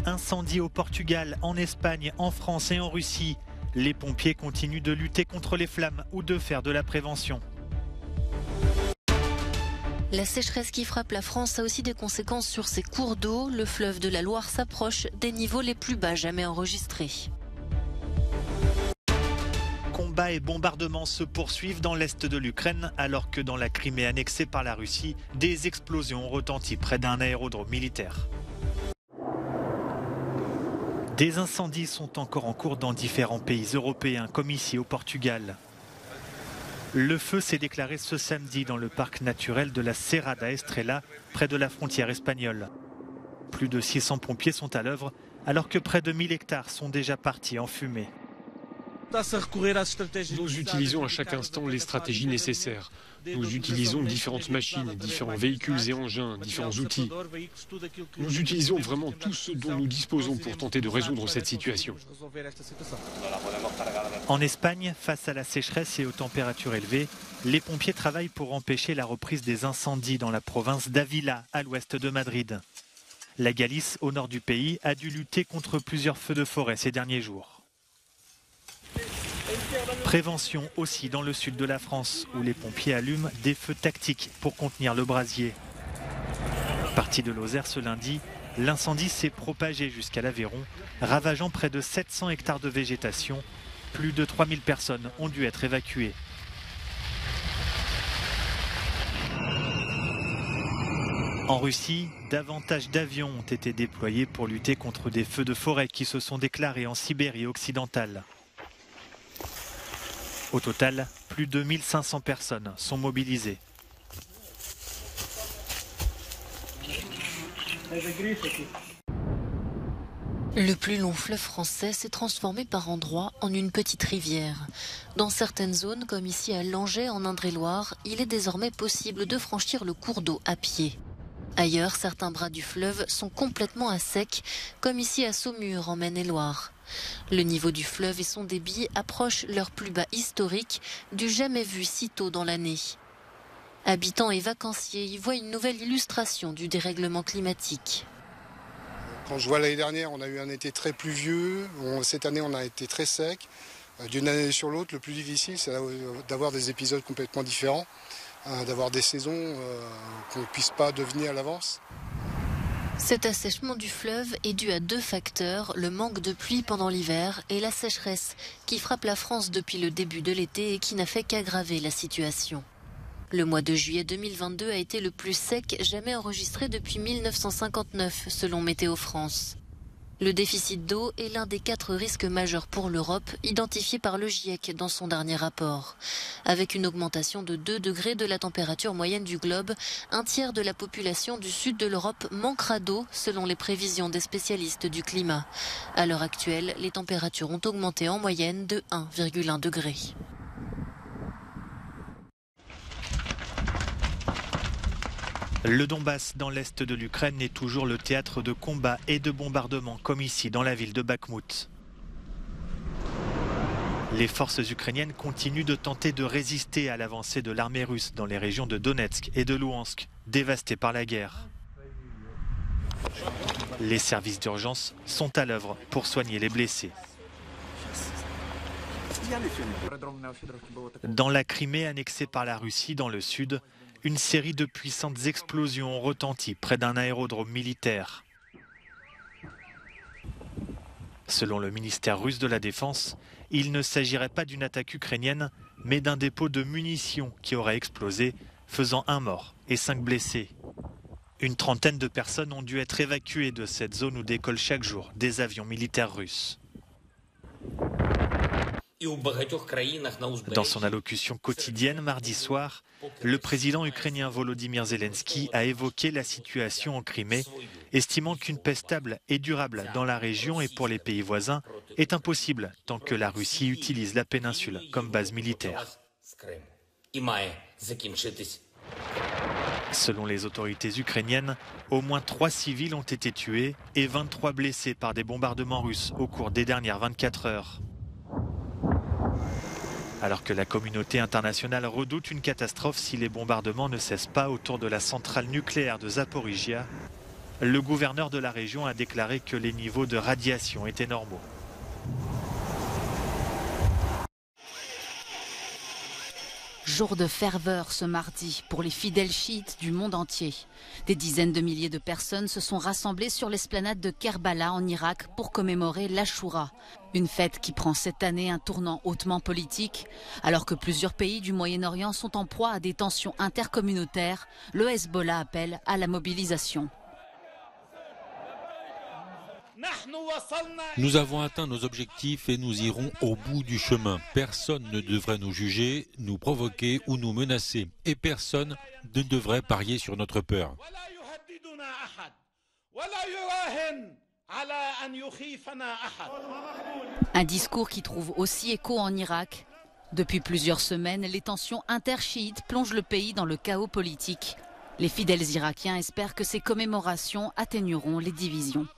Incendie au Portugal, en Espagne, en France et en Russie. Les pompiers continuent de lutter contre les flammes ou de faire de la prévention. La sécheresse qui frappe la France a aussi des conséquences sur ses cours d'eau. Le fleuve de la Loire s'approche des niveaux les plus bas jamais enregistrés. Combats et bombardements se poursuivent dans l'est de l'Ukraine alors que dans la Crimée annexée par la Russie, des explosions ont retenti près d'un aérodrome militaire. Des incendies sont encore en cours dans différents pays européens, comme ici au Portugal. Le feu s'est déclaré ce samedi dans le parc naturel de la Serra da Estrela, près de la frontière espagnole. Plus de 600 pompiers sont à l'œuvre, alors que près de 1000 hectares sont déjà partis en fumée. Nous utilisons à chaque instant les stratégies nécessaires. Nous utilisons différentes machines, différents véhicules et engins, différents outils. Nous utilisons vraiment tout ce dont nous disposons pour tenter de résoudre cette situation. En Espagne, face à la sécheresse et aux températures élevées, les pompiers travaillent pour empêcher la reprise des incendies dans la province d'Ávila, à l'ouest de Madrid. La Galice, au nord du pays, a dû lutter contre plusieurs feux de forêt ces derniers jours. Prévention aussi dans le sud de la France, où les pompiers allument des feux tactiques pour contenir le brasier. Parti de Lozère ce lundi, l'incendie s'est propagé jusqu'à l'Aveyron, ravageant près de 700 hectares de végétation. Plus de 3000 personnes ont dû être évacuées. En Russie, davantage d'avions ont été déployés pour lutter contre des feux de forêt qui se sont déclarés en Sibérie occidentale. Au total, plus de 1500 personnes sont mobilisées. Le plus long fleuve français s'est transformé par endroits en une petite rivière. Dans certaines zones, comme ici à Langeais en Indre-et-Loire, il est désormais possible de franchir le cours d'eau à pied. Ailleurs, certains bras du fleuve sont complètement à sec, comme ici à Saumur en Maine-et-Loire. Le niveau du fleuve et son débit approchent leur plus bas historique, du jamais vu si tôt dans l'année. Habitants et vacanciers y voient une nouvelle illustration du dérèglement climatique. Quand je vois l'année dernière, on a eu un été très pluvieux. Cette année, on a été très sec. D'une année sur l'autre, le plus difficile, c'est d'avoir des épisodes complètement différents, d'avoir des saisons qu'on ne puisse pas deviner à l'avance. Cet assèchement du fleuve est dû à deux facteurs, le manque de pluie pendant l'hiver et la sécheresse qui frappe la France depuis le début de l'été et qui n'a fait qu'aggraver la situation. Le mois de juillet 2022 a été le plus sec jamais enregistré depuis 1959, selon Météo France. Le déficit d'eau est l'un des 4 risques majeurs pour l'Europe, identifiés par le GIEC dans son dernier rapport. Avec une augmentation de 2 degrés de la température moyenne du globe, un tiers de la population du sud de l'Europe manquera d'eau, selon les prévisions des spécialistes du climat. À l'heure actuelle, les températures ont augmenté en moyenne de 1,1 degré. Le Donbass, dans l'est de l'Ukraine, est toujours le théâtre de combats et de bombardements, comme ici dans la ville de Bakhmout. Les forces ukrainiennes continuent de tenter de résister à l'avancée de l'armée russe dans les régions de Donetsk et de Louhansk, dévastées par la guerre. Les services d'urgence sont à l'œuvre pour soigner les blessés. Dans la Crimée annexée par la Russie dans le sud, une série de puissantes explosions ont retenti près d'un aérodrome militaire. Selon le ministère russe de la Défense, il ne s'agirait pas d'une attaque ukrainienne, mais d'un dépôt de munitions qui aurait explosé, faisant 1 mort et 5 blessés. Une trentaine de personnes ont dû être évacuées de cette zone où décollent chaque jour des avions militaires russes. Dans son allocution quotidienne mardi soir, le président ukrainien Volodymyr Zelensky a évoqué la situation en Crimée, estimant qu'une paix stable et durable dans la région et pour les pays voisins est impossible tant que la Russie utilise la péninsule comme base militaire. Selon les autorités ukrainiennes, au moins 3 civils ont été tués et 23 blessés par des bombardements russes au cours des dernières 24 heures. Alors que la communauté internationale redoute une catastrophe si les bombardements ne cessent pas autour de la centrale nucléaire de Zaporijia, Le gouverneur de la région a déclaré que les niveaux de radiation étaient normaux. Jour de ferveur ce mardi pour les fidèles chiites du monde entier. Des dizaines de milliers de personnes se sont rassemblées sur l'esplanade de Kerbala en Irak pour commémorer l'Achoura. Une fête qui prend cette année un tournant hautement politique. Alors que plusieurs pays du Moyen-Orient sont en proie à des tensions intercommunautaires, le Hezbollah appelle à la mobilisation. Nous avons atteint nos objectifs et nous irons au bout du chemin. Personne ne devrait nous juger, nous provoquer ou nous menacer. Et personne ne devrait parier sur notre peur. Un discours qui trouve aussi écho en Irak. Depuis plusieurs semaines, les tensions interchiites plongent le pays dans le chaos politique. Les fidèles irakiens espèrent que ces commémorations atténueront les divisions.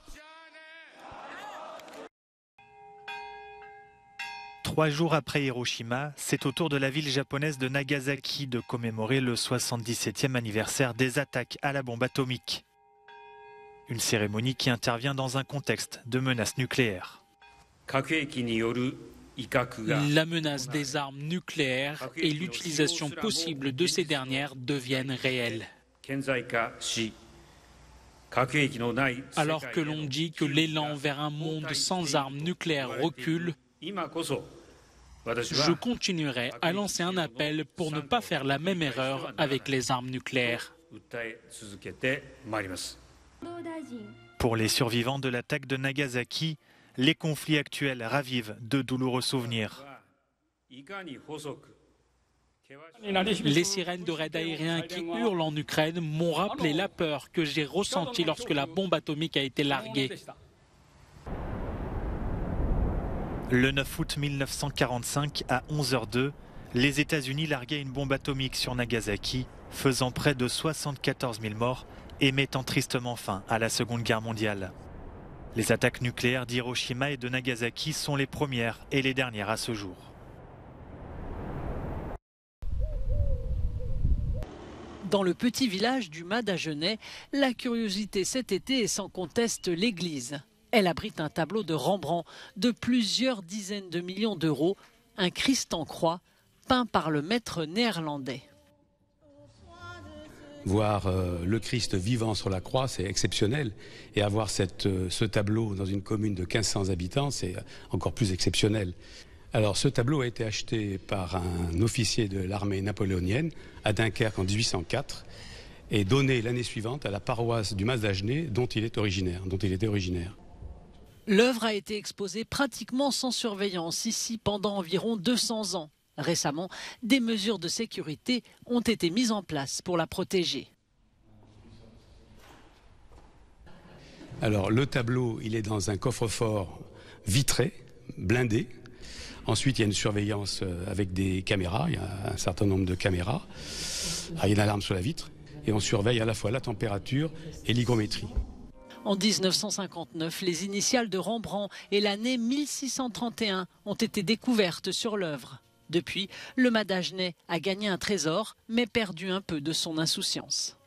3 jours après Hiroshima, c'est au tour de la ville japonaise de Nagasaki de commémorer le 77e anniversaire des attaques à la bombe atomique. Une cérémonie qui intervient dans un contexte de menace nucléaire. La menace des armes nucléaires et l'utilisation possible de ces dernières deviennent réelles. Alors que l'on dit que l'élan vers un monde sans armes nucléaires recule, je continuerai à lancer un appel pour ne pas faire la même erreur avec les armes nucléaires. Pour les survivants de l'attaque de Nagasaki, les conflits actuels ravivent de douloureux souvenirs. Les sirènes de raid aérien qui hurlent en Ukraine m'ont rappelé la peur que j'ai ressentie lorsque la bombe atomique a été larguée. Le 9 août 1945, à 11h02, les États-Unis larguaient une bombe atomique sur Nagasaki, faisant près de 74 000 morts et mettant tristement fin à la Seconde Guerre mondiale. Les attaques nucléaires d'Hiroshima et de Nagasaki sont les premières et les dernières à ce jour. Dans le petit village du Madagenais, la curiosité cet été est sans conteste l'église. Elle abrite un tableau de Rembrandt de plusieurs dizaines de millions d'euros, un Christ en croix peint par le maître néerlandais. Voir le Christ vivant sur la croix, c'est exceptionnel. Et avoir ce tableau dans une commune de 1500 habitants, c'est encore plus exceptionnel. Alors ce tableau a été acheté par un officier de l'armée napoléonienne à Dunkerque en 1804 et donné l'année suivante à la paroisse du Madagenais dont il était originaire. L'œuvre a été exposée pratiquement sans surveillance ici pendant environ 200 ans. Récemment, des mesures de sécurité ont été mises en place pour la protéger. Alors le tableau, il est dans un coffre-fort vitré, blindé. Ensuite, il y a une surveillance avec des caméras, il y a un certain nombre de caméras. Il y a une alarme sur la vitre et on surveille à la fois la température et l'hygrométrie. En 1959, les initiales de Rembrandt et l'année 1631 ont été découvertes sur l'œuvre. Depuis, le Madagenais a gagné un trésor, mais perdu un peu de son insouciance.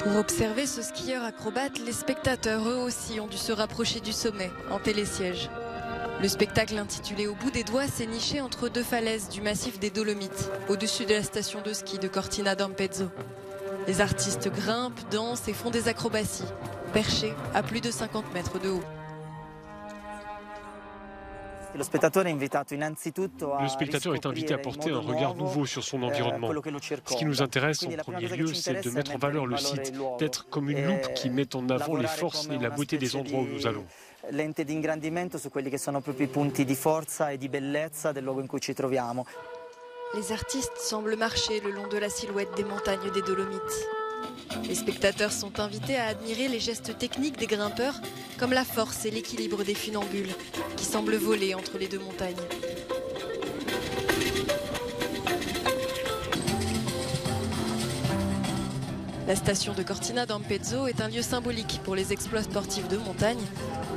Pour observer ce skieur acrobate, les spectateurs eux aussi ont dû se rapprocher du sommet, en télésiège. Le spectacle intitulé Au bout des doigts s'est niché entre deux falaises du massif des Dolomites, au-dessus de la station de ski de Cortina d'Ampezzo. Les artistes grimpent, dansent et font des acrobaties, perchés à plus de 50 mètres de haut. Le spectateur est invité à porter un regard nouveau sur son environnement. Ce qui nous intéresse en premier lieu, c'est de mettre en valeur le site, d'être comme une loupe qui met en avant les forces et la beauté des endroits où nous allons. Lente di ingrandimento su quelli che sono proprio I punti di forza e di bellezza del luogo in cui ci troviamo. Les artistes semblent marcher le long de la silhouette des montagnes des Dolomites. Les spectateurs sont invités à admirer les gestes techniques des grimpeurs, comme la force et l'équilibre des funambules, qui semblent voler entre les deux montagnes. La station de Cortina d'Ampezzo est un lieu symbolique pour les exploits sportifs de montagne.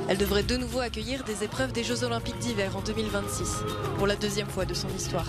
Elle devrait de nouveau accueillir des épreuves des Jeux Olympiques d'hiver en 2026, pour la deuxième fois de son histoire.